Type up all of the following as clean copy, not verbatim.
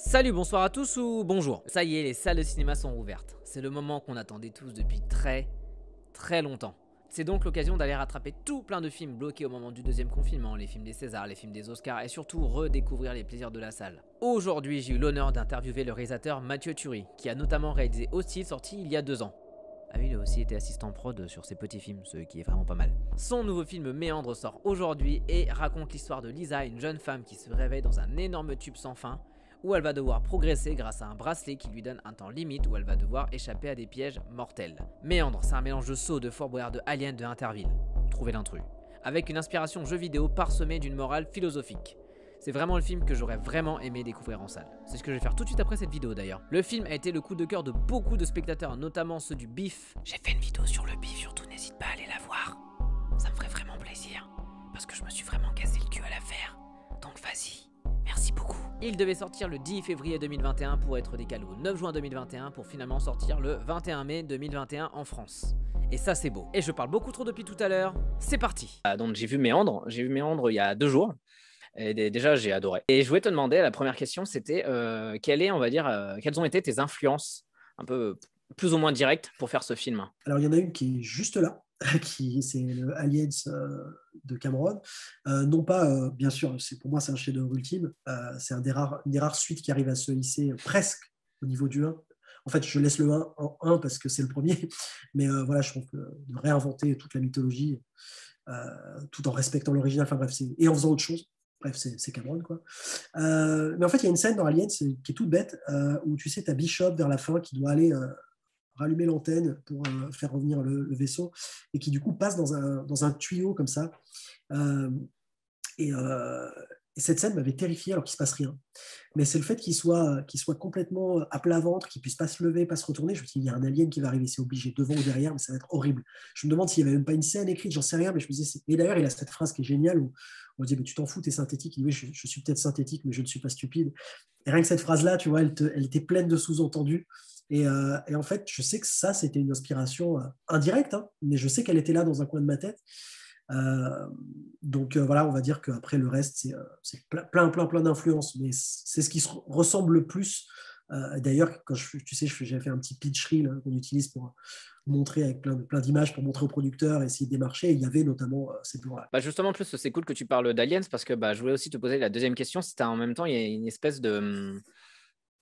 Salut, bonsoir à tous ou bonjour. Ça y est, les salles de cinéma sont ouvertes. C'est le moment qu'on attendait tous depuis très longtemps. C'est donc l'occasion d'aller rattraper tout plein de films bloqués au moment du deuxième confinement, les films des Césars, les films des Oscars et surtout redécouvrir les plaisirs de la salle. Aujourd'hui, j'ai eu l'honneur d'interviewer le réalisateur Mathieu Turi, qui a notamment réalisé Hostile sorti il y a 2 ans. Ah oui, il a aussi été assistant prod sur ses petits films, ce qui est vraiment pas mal. Son nouveau film Méandre sort aujourd'hui et raconte l'histoire de Lisa, une jeune femme qui se réveille dans un énorme tube sans fin, où elle va devoir progresser grâce à un bracelet qui lui donne un temps limite où elle va devoir échapper à des pièges mortels. Méandre, c'est un mélange de Saw, de Fort Boyard, de Alien, de Interville. Trouvez l'intrus. Avec une inspiration jeu vidéo parsemée d'une morale philosophique. C'est vraiment le film que j'aurais vraiment aimé découvrir en salle. C'est ce que je vais faire tout de suite après cette vidéo d'ailleurs. Le film a été le coup de cœur de beaucoup de spectateurs, notamment ceux du BIF. J'ai fait une vidéo sur le BIF, surtout n'hésite pas à aller la voir. Ça me ferait vraiment plaisir, parce que je me suis vraiment cassé le cul à la faire. Donc vas-y, merci beaucoup. Il devait sortir le 10 février 2021 pour être décalé au 9 juin 2021 pour finalement sortir le 21 mai 2021 en France. Et ça c'est beau. Et je parle beaucoup trop depuis tout à l'heure. C'est parti. Donc j'ai vu Méandre il y a 2 jours. Et déjà, j'ai adoré. Et je voulais te demander, la première question, c'était quelles ont été tes influences un peu plus ou moins directes pour faire ce film? Alors, il y en a une qui est juste là, c'est le Aliens de Cameron. Non pas, bien sûr, pour moi, c'est un chef-d'œuvre ultime. C'est une des rares suites qui arrive à se hisser presque au niveau du 1. En fait, je laisse le 1 en 1 parce que c'est le premier. Mais voilà, je trouve que de réinventer toute la mythologie tout en respectant l'original, enfin bref, et en faisant autre chose. Bref, c'est Cameron, quoi. Mais en fait, il y a une scène dans Aliens qui est toute bête, où tu sais, tu as Bishop vers la fin qui doit aller rallumer l'antenne pour faire revenir le vaisseau, et qui du coup passe dans un tuyau comme ça. Euh, et, euh, et cette scène m'avait terrifié alors qu'il ne se passe rien. Mais c'est le fait qu'il soit complètement à plat ventre, qu'il ne puisse pas se lever, pas se retourner. Je me dis, il y a un alien qui va arriver, c'est obligé, devant ou derrière, mais ça va être horrible. Je me demande s'il n'y avait même pas une scène écrite, j'en sais rien, mais je me disais. Et d'ailleurs, il a cette phrase qui est géniale où on dit, mais tu t'en fous, t'es synthétique. Il dit, oui, je suis peut-être synthétique, mais je ne suis pas stupide. Et rien que cette phrase-là, tu vois, elle était pleine de sous-entendus. Et en fait, je sais que ça, c'était une inspiration indirecte, hein, mais je sais qu'elle était là dans un coin de ma tête. Euh, donc voilà, on va dire qu'après le reste, c'est plein d'influences, mais c'est ce qui se ressemble le plus. D'ailleurs, quand tu sais, j'avais fait un petit pitch reel qu'on utilise pour montrer avec plein d'images pour montrer aux producteurs, essayer de démarcher. Et il y avait notamment ces plans-là. Bah justement, en plus, c'est cool que tu parles d'Aliens parce que je voulais aussi te poser la deuxième question. C'était en même temps, il y a une espèce de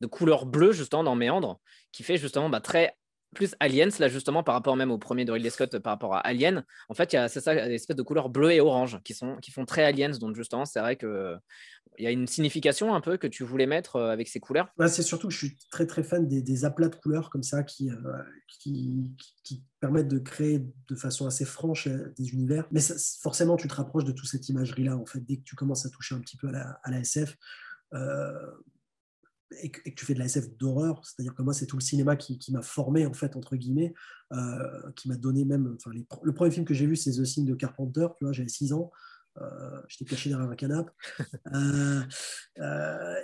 couleur bleue justement dans Méandre qui fait justement très plus Aliens là justement par rapport même au premier de Ridley Scott par rapport à Alien. En fait, c'est ça, une espèce de couleur bleue et orange qui font très Aliens. Donc justement, c'est vrai que il y a une signification un peu que tu voulais mettre avec ces couleurs. Ouais, c'est surtout que je suis très fan des aplats de couleurs comme ça qui permettent de créer de façon assez franche des univers. Mais forcément, tu te rapproches de toute cette imagerie-là, en fait, dès que tu commences à toucher un petit peu à la SF. Euh, et que tu fais de la SF d'horreur, c'est-à-dire que moi, c'est tout le cinéma qui m'a formé, en fait, entre guillemets, qui m'a donné même. Enfin, le premier film que j'ai vu, c'est The Thing de Carpenter, tu vois, j'avais 6 ans. J'étais caché derrière un canapé.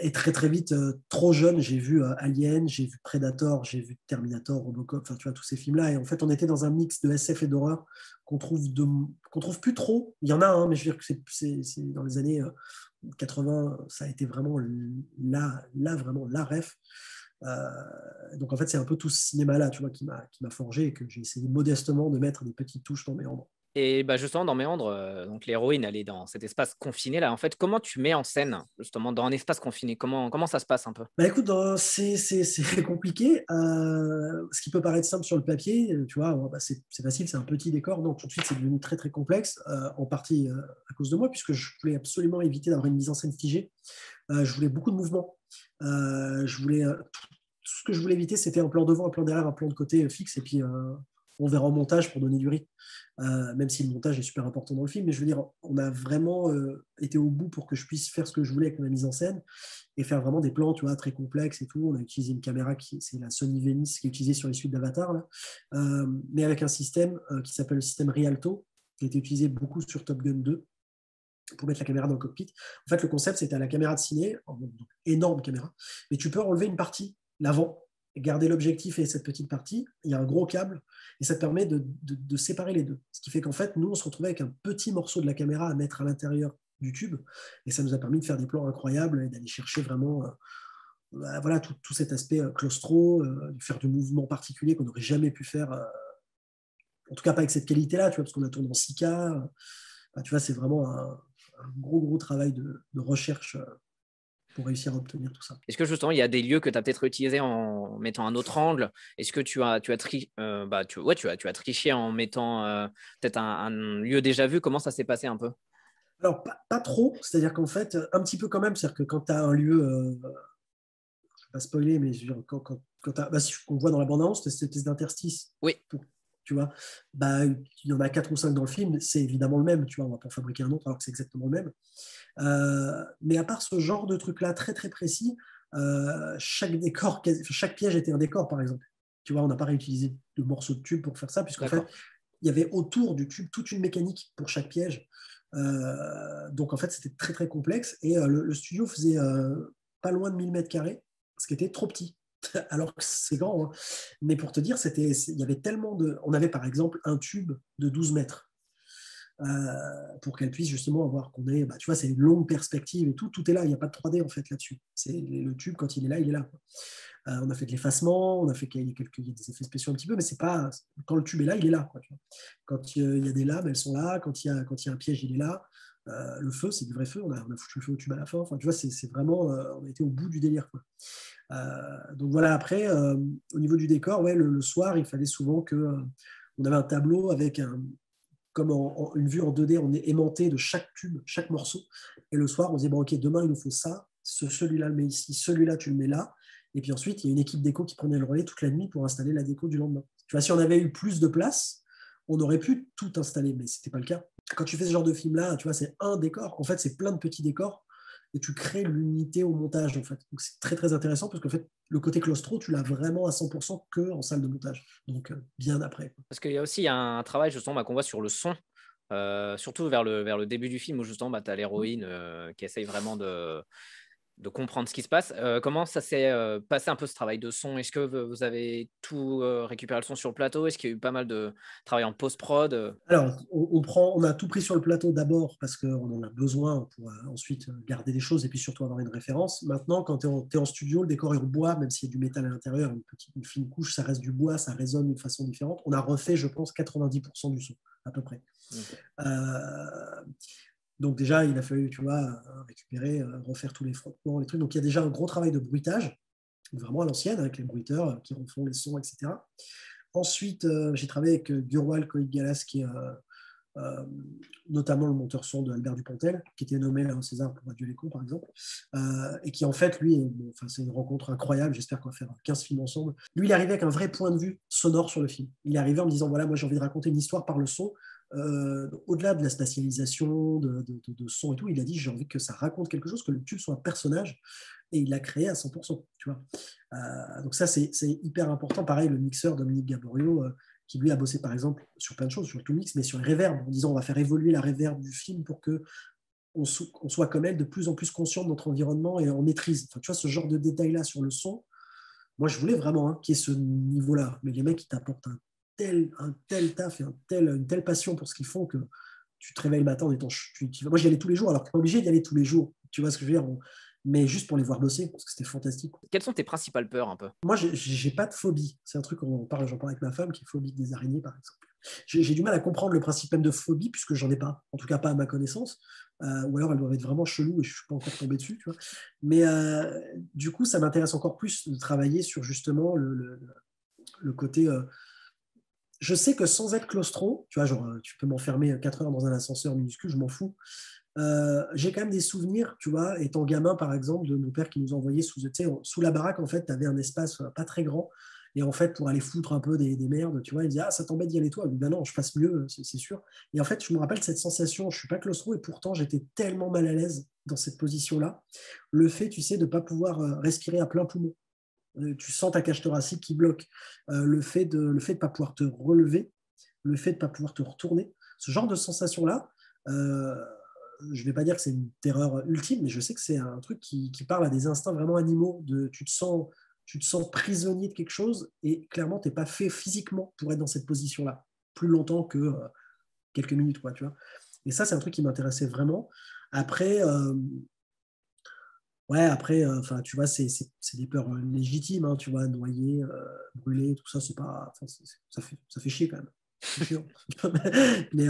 Et très vite, trop jeune, j'ai vu Alien, j'ai vu Predator, j'ai vu Terminator, Robocop, enfin tu vois tous ces films-là. Et en fait, on était dans un mix de SF et d'horreur qu'on trouve plus trop. Il y en a, hein, mais je veux dire que c'est dans les années 80, ça a été vraiment vraiment la ref. Donc en fait, c'est un peu tout ce cinéma-là, tu vois, qui m'a forgé et que j'ai essayé modestement de mettre des petites touches dans mes membres. Et justement, dans Méandre, donc l'héroïne, elle est dans cet espace confiné là. En fait, comment tu mets en scène justement dans un espace confiné? Comment ça se passe un peu? Bah écoute, c'est compliqué. Ce qui peut paraître simple sur le papier, tu vois, bah, c'est facile, c'est un petit décor. Non, tout de suite, c'est devenu très complexe, en partie à cause de moi, puisque je voulais absolument éviter d'avoir une mise en scène figée. Je voulais beaucoup de mouvements. Tout ce que je voulais éviter, c'était un plan devant, un plan derrière, un plan de côté fixe, et puis on verra en montage pour donner du rythme. Même si le montage est super important dans le film, mais je veux dire, on a vraiment été au bout pour que je puisse faire ce que je voulais avec ma mise en scène et faire vraiment des plans, tu vois, très complexes et tout. On a utilisé une caméra c'est la Sony Venice qui est utilisée sur les suites d'Avatar, là. Mais avec un système qui s'appelle le système Rialto, qui a été utilisé beaucoup sur Top Gun 2 pour mettre la caméra dans le cockpit. En fait, le concept, c'était à la caméra de ciné, donc, énorme caméra, mais tu peux enlever une partie, l'avant, garder l'objectif et cette petite partie, il y a un gros câble, et ça te permet de séparer les deux. Ce qui fait qu'en fait, nous, on se retrouvait avec un petit morceau de la caméra à mettre à l'intérieur du tube, et ça nous a permis de faire des plans incroyables et d'aller chercher vraiment voilà, tout cet aspect claustro, faire du mouvement particulier qu'on n'aurait jamais pu faire, en tout cas pas avec cette qualité-là, tu vois, parce qu'on a tourné en 6K. Tu vois, c'est vraiment un gros travail de recherche pour réussir à obtenir tout ça. Est-ce que justement, il y a des lieux que tu as peut-être utilisés en mettant un autre angle? Est-ce que tu as triché en mettant peut-être un lieu déjà vu? Comment ça s'est passé un peu? Alors, pas trop, c'est-à-dire qu'en fait, un petit peu quand même, c'est-à-dire que quand tu as un lieu, je ne vais pas spoiler, mais je veux dire, si on voit dans la bande-annonce, cette espèce d'interstice, Oui, tu vois, il y en a 4 ou 5 dans le film, c'est évidemment le même, tu vois, on va pas en fabriquer un autre alors que c'est exactement le même. Mais à part ce genre de truc-là très très précis, chaque piège était un décor, par exemple. Tu vois, on n'a pas réutilisé de morceaux de tube pour faire ça, puisqu'en fait, d'accord. il y avait autour du tube toute une mécanique pour chaque piège. Donc en fait, c'était très très complexe. Et le studio faisait pas loin de 1000 mètres carrés, ce qui était trop petit. Alors que c'est grand, hein. Mais pour te dire, il y avait tellement de. On avait par exemple un tube de 12 mètres pour qu'elle puisse justement avoir qu'on ait, tu vois, c'est une longue perspective et tout est là, il n'y a pas de 3D en fait là-dessus. C'est le tube, quand il est là, il est là. On a fait de l'effacement, on a fait il y a des effets spéciaux un petit peu, mais c'est pas, quand le tube est là, il est là, quoi, tu vois. Quand il y a des lames, elles sont là, quand il y a un piège, il est là. Le feu, c'est du vrai feu, on a foutu le feu au tube à la fin, enfin, tu vois, c'est vraiment, on a été au bout du délire, quoi. Donc voilà, après, au niveau du décor, ouais, le soir, il fallait souvent que on avait un tableau avec comme une vue en 2D, on est aimanté de chaque tube, chaque morceau. Et le soir, on se dit, bon, ok, demain, il nous faut ça, celui-là le met ici, celui-là, tu le mets là. Et puis ensuite, il y a une équipe déco qui prenait le relais toute la nuit pour installer la déco du lendemain. Tu vois, si on avait eu plus de place, on aurait pu tout installer, mais ce n'était pas le cas. Quand tu fais ce genre de film-là, tu vois, c'est un décor. En fait, c'est plein de petits décors et tu crées l'unité au montage, en fait. Donc, c'est très, très intéressant parce qu'en fait, le côté claustro, tu l'as vraiment à 100% que en salle de montage. Donc, bien après. Parce qu'il y a aussi un travail justement qu'on voit sur le son, surtout vers le début du film où justement tu as l'héroïne qui essaye vraiment de comprendre ce qui se passe. Comment ça s'est passé un peu ce travail de son? Est-ce que vous avez tout récupéré le son sur le plateau? Est-ce qu'il y a eu pas mal de travail en post-prod? Alors, on a tout pris sur le plateau d'abord parce qu'on en a besoin pour ensuite garder des choses et puis surtout avoir une référence. Maintenant, quand tu es en studio, le décor est en bois, même s'il y a du métal à l'intérieur, une fine couche, ça reste du bois, ça résonne d'une façon différente. On a refait, je pense, 90% du son, à peu près. Ok. Euh, donc déjà, il a fallu, tu vois, récupérer, refaire tous les frottements, les trucs. Donc il y a déjà un gros travail de bruitage, vraiment à l'ancienne, avec les bruiteurs qui refont les sons, etc. Ensuite, j'ai travaillé avec Gurwal Koik-Galas, qui est euh, notamment le monteur son de Albert Dupontel, qui était nommé là au César pour Adieu les cons, par exemple, et qui en fait, lui, c'est une rencontre incroyable, j'espère qu'on va faire 15 films ensemble. Lui, il est arrivé avec un vrai point de vue sonore sur le film. Il est arrivé en me disant, voilà, moi j'ai envie de raconter une histoire par le son, au-delà de la spatialisation, de son et tout, il a dit, j'ai envie que ça raconte quelque chose, que le tube soit un personnage, et il l'a créé à 100%, tu vois. Donc ça, c'est hyper important. Pareil, le mixeur Dominique Gaborio, qui lui a bossé par exemple sur plein de choses, sur tout mix, mais sur les reverbs, en disant on va faire évoluer la reverb du film pour que on soit comme elle de plus en plus conscient de notre environnement et on maîtrise. Enfin, tu vois, ce genre de détails-là sur le son, moi je voulais vraiment qu'il y ait ce niveau-là. Mais les mecs, ils t'apportent un tel taf et une telle passion pour ce qu'ils font que tu te réveilles le matin en étant. Moi j'y allais tous les jours, alors que tu n'es pas obligé d'y aller tous les jours. Tu vois ce que je veux dire? Mais juste pour les voir bosser, parce que c'était fantastique. Quelles sont tes principales peurs un peu? Moi, j'ai pas de phobie. C'est un truc j'en parle avec ma femme qui est phobique des araignées, par exemple. J'ai du mal à comprendre le principe même de phobie puisque j'en ai pas, en tout cas pas à ma connaissance. Ou alors elles doivent être vraiment cheloues et je suis pas encore tombé dessus, tu vois. Mais du coup, ça m'intéresse encore plus de travailler sur justement le côté. Je sais que sans être claustro, tu vois, genre tu peux m'enfermer 4 heures dans un ascenseur minuscule, je m'en fous. J'ai quand même des souvenirs, tu vois, étant gamin, par exemple, de mon père qui nous envoyait sous la baraque, en fait, tu avais un espace pas très grand. Et en fait, pour aller foutre un peu des merdes, tu vois, il disait, ah, ça t'embête d'y aller toi. Ben non, je fasse mieux, c'est sûr. Et en fait, je me rappelle cette sensation, je suis pas claustro et pourtant, j'étais tellement mal à l'aise dans cette position-là. Le fait, tu sais, de ne pas pouvoir respirer à plein poumon. Tu sens ta cage thoracique qui bloque. Le fait de ne pas pouvoir te relever, le fait de ne pas pouvoir te retourner, ce genre de sensation-là, euh, je ne vais pas dire que c'est une terreur ultime, mais je sais que c'est un truc qui parle à des instincts vraiment animaux. Tu te sens prisonnier de quelque chose et clairement, tu n'es pas fait physiquement pour être dans cette position-là plus longtemps que quelques minutes, quoi, tu vois. Et ça, c'est un truc qui m'intéressait vraiment. Après, Ouais, après, enfin, tu vois, c'est des peurs légitimes, hein, tu vois, noyer, brûler, tout ça, c'est pas, enfin, ça fait chier quand même. C'est chiant. Mais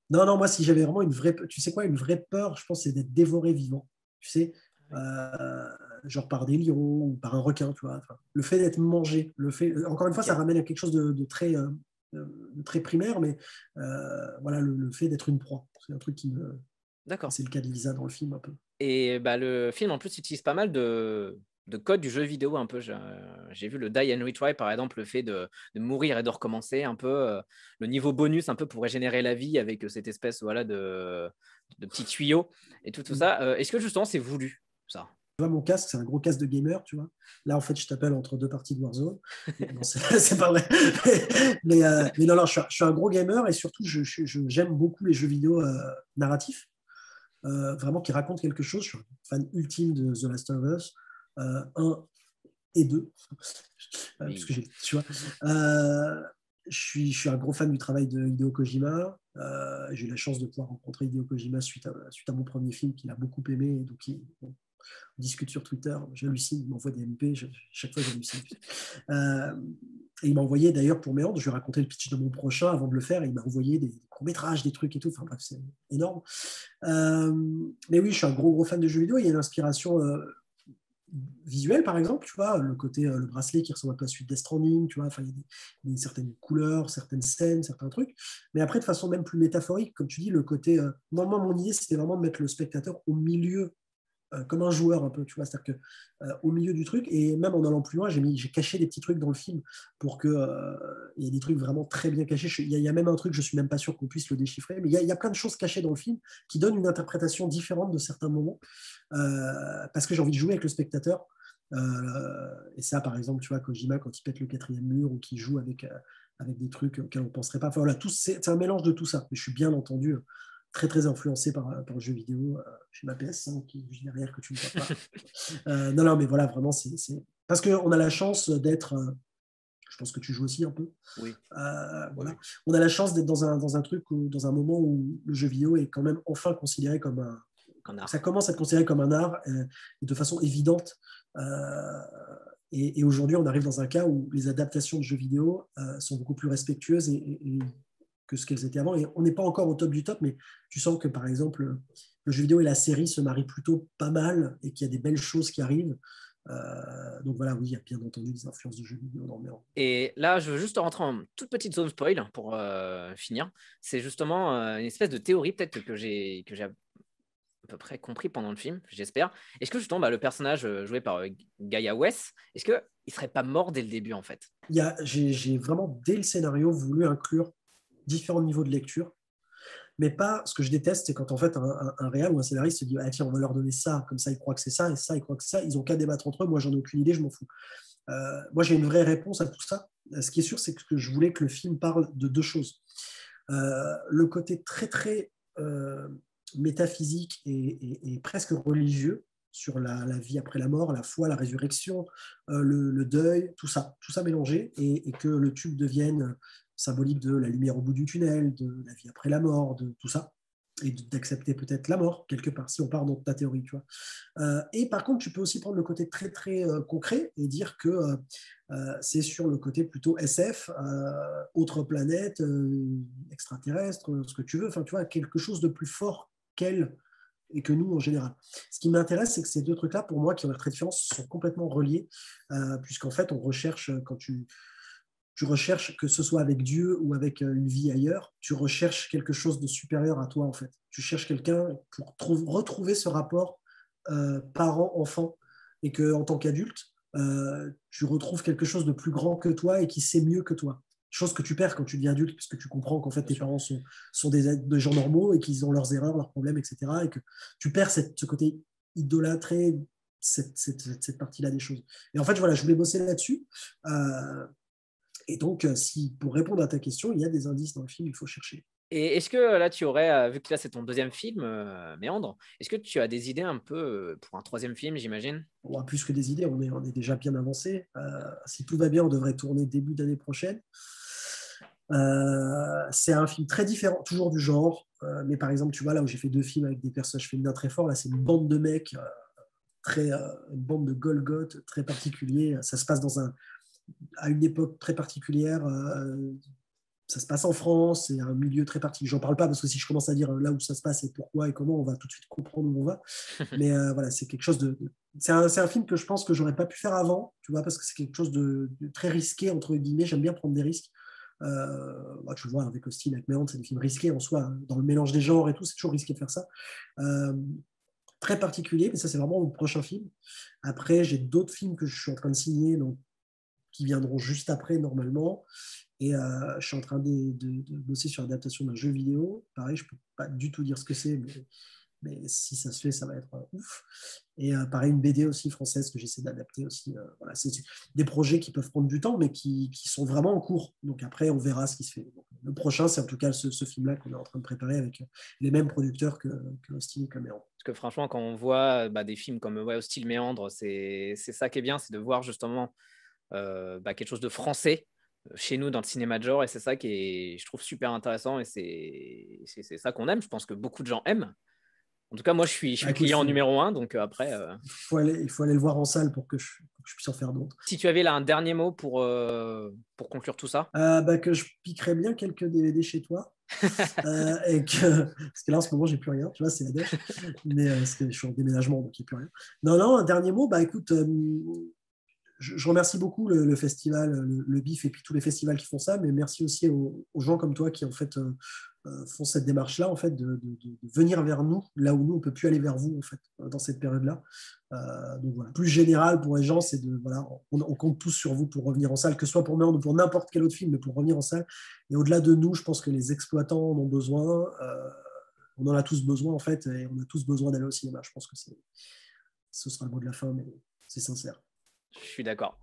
non, non, moi, si j'avais vraiment une vraie, tu sais quoi, une vraie peur, je pense, c'est d'être dévoré vivant. Tu sais, euh, genre par des lions ou par un requin, tu vois. Enfin, le fait d'être mangé, le fait, encore une fois, ça Ok, ramène à quelque chose de très primaire, mais voilà, le fait d'être une proie, c'est un truc qui me, d'accord. c'est le cas de Lisa dans le film un peu. Et bah, le film, en plus, utilise pas mal de codes du jeu vidéo, un peu. J'ai vu le Die and Retry, par exemple, le fait de mourir et de recommencer, un peu. Le niveau bonus, un peu, pour régénérer la vie avec cette espèce voilà, de petits tuyaux et tout ça. Est-ce que, justement, c'est voulu, ça? Tu vois, mon casque, c'est un gros casque de gamer, tu vois. Là, en fait, je t'appelle entre deux parties de Warzone. Non, c'est pas vrai. Mais non, non, je suis un gros gamer et surtout, j'aime beaucoup les jeux vidéo narratifs, vraiment qui racontent quelque chose. Je suis un fan ultime de The Last of Us 1 et 2, parce Oui. que tu vois. Je suis un gros fan du travail de Hideo Kojima. J'ai eu la chance de pouvoir rencontrer Hideo Kojima suite à mon premier film qu'il a beaucoup aimé. Et donc, bon, on discute sur Twitter, j'hallucine, il m'envoie des MP, chaque fois j'hallucine. Et il m'a envoyé d'ailleurs pour Méandre, je lui ai raconté le pitch de mon prochain avant de le faire, et il m'a envoyé des courts-métrages, des trucs et tout, enfin bref, c'est énorme. Euh, mais oui, je suis un gros fan de jeux vidéo, il y a une inspiration visuelle par exemple, tu vois, le côté, le bracelet qui ressemble un peu à celui de Death Stranding, tu vois, enfin, il y a une certaine couleur, certaines scènes, certains trucs, mais après de façon même plus métaphorique, comme tu dis, le côté, normalement mon idée c'était vraiment de mettre le spectateur au milieu comme un joueur un peu, tu vois, c'est-à-dire que au milieu du truc, et même en allant plus loin, j'ai caché des petits trucs dans le film pour que il y ait des trucs vraiment très bien cachés. Il y a même un truc, je suis même pas sûr qu'on puisse le déchiffrer, mais il y a plein de choses cachées dans le film qui donnent une interprétation différente de certains moments, parce que j'ai envie de jouer avec le spectateur. Et ça, par exemple, tu vois, Kojima, quand il pète le quatrième mur ou qu'il joue avec des trucs auxquels on ne penserait pas. Enfin, voilà, c'est un mélange de tout ça. Mais je suis bien entendu très influencé par le jeu vidéo. J'ai ma PS5 qui est juste derrière que tu ne vois pas. Non, non, mais voilà, vraiment, parce qu'on a la chance d'être. Je pense que tu joues aussi un peu. Oui, oui, Voilà. oui. On a la chance d'être dans un truc, dans un moment où le jeu vidéo est quand même enfin considéré comme un. Un Ça art. commence à être considéré comme un art de façon évidente. Euh, et aujourd'hui, on arrive dans un cas où les adaptations de jeux vidéo sont beaucoup plus respectueuses que ce qu'elles étaient avant. Et on n'est pas encore au top du top, mais tu sens que, par exemple, le jeu vidéo et la série se marient plutôt pas mal et qu'il y a des belles choses qui arrivent. Donc voilà, oui, il y a bien entendu des influences de jeux vidéo dans le mélange. Et là, je veux juste rentrer en toute petite zone spoil pour finir. C'est justement une espèce de théorie peut-être que j'ai à peu près compris pendant le film, j'espère. Est-ce que justement bah, le personnage joué par Gaia West, est-ce qu'il ne serait pas mort dès le début en fait? J'ai vraiment, dès le scénario, voulu inclure différents niveaux de lecture. Mais pas, ce que je déteste, c'est quand en fait un réal ou un scénariste se dit ah, tiens, on va leur donner ça, comme ça ils croient que c'est ça, et ça ils croient que c'est ça, ils ont qu'à débattre entre eux, moi j'en ai aucune idée, je m'en fous. Moi j'ai une vraie réponse à tout ça. Ce qui est sûr, c'est que je voulais que le film parle de deux choses. Le côté très métaphysique et presque religieux sur la vie après la mort, la foi, la résurrection, le deuil, tout ça mélangé, et que le tube devienne symbolique de la lumière au bout du tunnel, de la vie après la mort, de tout ça, et d'accepter peut-être la mort, quelque part, si on part dans ta théorie, tu vois. Et par contre, tu peux aussi prendre le côté très concret et dire que c'est sur le côté plutôt SF, autre planète, extraterrestre, ce que tu veux, enfin, tu vois, quelque chose de plus fort qu'elle et que nous en général. Ce qui m'intéresse, c'est que ces deux trucs-là, pour moi, qui ont l'air très différents, sont complètement reliés, puisqu'en fait, on recherche, quand tu recherches, que ce soit avec Dieu ou avec une vie ailleurs, tu recherches quelque chose de supérieur à toi, en fait. Tu cherches quelqu'un pour retrouver ce rapport parent-enfant, et que en tant qu'adulte, tu retrouves quelque chose de plus grand que toi et qui sait mieux que toi. Chose que tu perds quand tu deviens adulte, puisque tu comprends qu'en fait Bien tes sûr. parents sont des gens normaux et qu'ils ont leurs erreurs, leurs problèmes, etc. Et que tu perds ce côté idolâtré, cette partie-là des choses. Et en fait, voilà, je voulais bosser là-dessus. Et donc, si, pour répondre à ta question, il y a des indices dans le film, il faut chercher. Et est-ce que là, tu aurais, vu que là c'est ton deuxième film, Méandre, est-ce que tu as des idées un peu pour un troisième film, j'imagine? On a plus que des idées, on est déjà bien avancé. Si tout va bien, on devrait tourner début d'année prochaine. C'est un film très différent, toujours du genre. Mais par exemple, tu vois, là où j'ai fait deux films avec des personnages féminins très forts, là, c'est une bande de mecs une bande de Golgoth très particulier. Ça se passe à une époque très particulière. Ça se passe en France, c'est un milieu très particulier. J'en parle pas parce que si je commence à dire là où ça se passe et pourquoi et comment, on va tout de suite comprendre où on va. Mais voilà, c'est quelque chose c'est un film que je pense que j'aurais pas pu faire avant, tu vois, parce que c'est quelque chose de très risqué, entre guillemets. J'aime bien prendre des risques. Tu vois, avec Hostile, avec Méandre, c'est des films risqués en soi, hein. Dans le mélange des genres et tout, c'est toujours risqué de faire ça. Très particulier, mais ça, c'est vraiment mon prochain film. Après, j'ai d'autres films que je suis en train de signer, donc, qui viendront juste après, normalement. Et je suis en train de bosser sur l'adaptation d'un jeu vidéo. Pareil, je ne peux pas du tout dire ce que c'est, mais si ça se fait, ça va être ouf. Et pareil, une BD aussi française que j'essaie d'adapter aussi. Voilà, c'est des projets qui peuvent prendre du temps, mais qui sont vraiment en cours. Donc après, on verra ce qui se fait. Donc, le prochain, c'est en tout cas ce film-là qu'on est en train de préparer avec les mêmes producteurs que Hostile et que Méandre. Parce que franchement, quand on voit des films comme Hostile, Méandre, c'est ça qui est bien, c'est de voir justement quelque chose de français chez nous dans le cinéma de genre, et c'est ça qui est, je trouve, super intéressant, et c'est ça qu'on aime. Je pense que beaucoup de gens aiment. En tout cas, moi, je suis client numéro 1, donc après... Il faut aller le voir en salle pour que je puisse en faire d'autres. Si tu avais là un dernier mot pour conclure tout ça. Que je piquerais bien quelques DVD chez toi. Parce que là, en ce moment, j'ai plus rien. Tu vois, c'est la dèche. Mais parce que je suis en déménagement, donc il n'y a plus rien. Non, un dernier mot. Écoute, je remercie beaucoup le festival, le BIF et puis tous les festivals qui font ça, mais merci aussi aux gens comme toi qui en fait font cette démarche-là, en fait, de venir vers nous, là où nous on peut plus aller vers vous en fait dans cette période-là. Donc voilà, plus général pour les gens, c'est on compte tous sur vous pour revenir en salle, que ce soit pour Méandre ou pour n'importe quel autre film, mais pour revenir en salle. Et au-delà de nous, je pense que les exploitants en ont besoin. On en a tous besoin en fait, et on a tous besoin d'aller au cinéma. Je pense que ce sera le mot de la fin, mais c'est sincère. Je suis d'accord.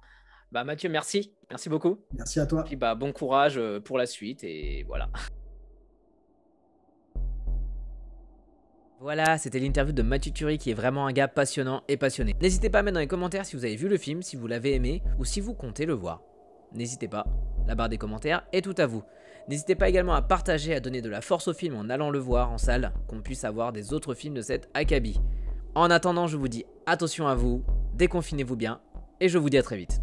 Mathieu, merci beaucoup. Merci à toi. Et puis bon courage pour la suite, et voilà. Voilà, c'était l'interview de Mathieu Turi, qui est vraiment un gars passionnant et passionné. N'hésitez pas à mettre dans les commentaires si vous avez vu le film, si vous l'avez aimé ou si vous comptez le voir. N'hésitez pas, la barre des commentaires est tout à vous. N'hésitez pas également à partager, à donner de la force au film en allant le voir en salle, qu'on puisse avoir des autres films de cet acabit. En attendant, je vous dis attention à vous, déconfinez-vous bien, et je vous dis à très vite.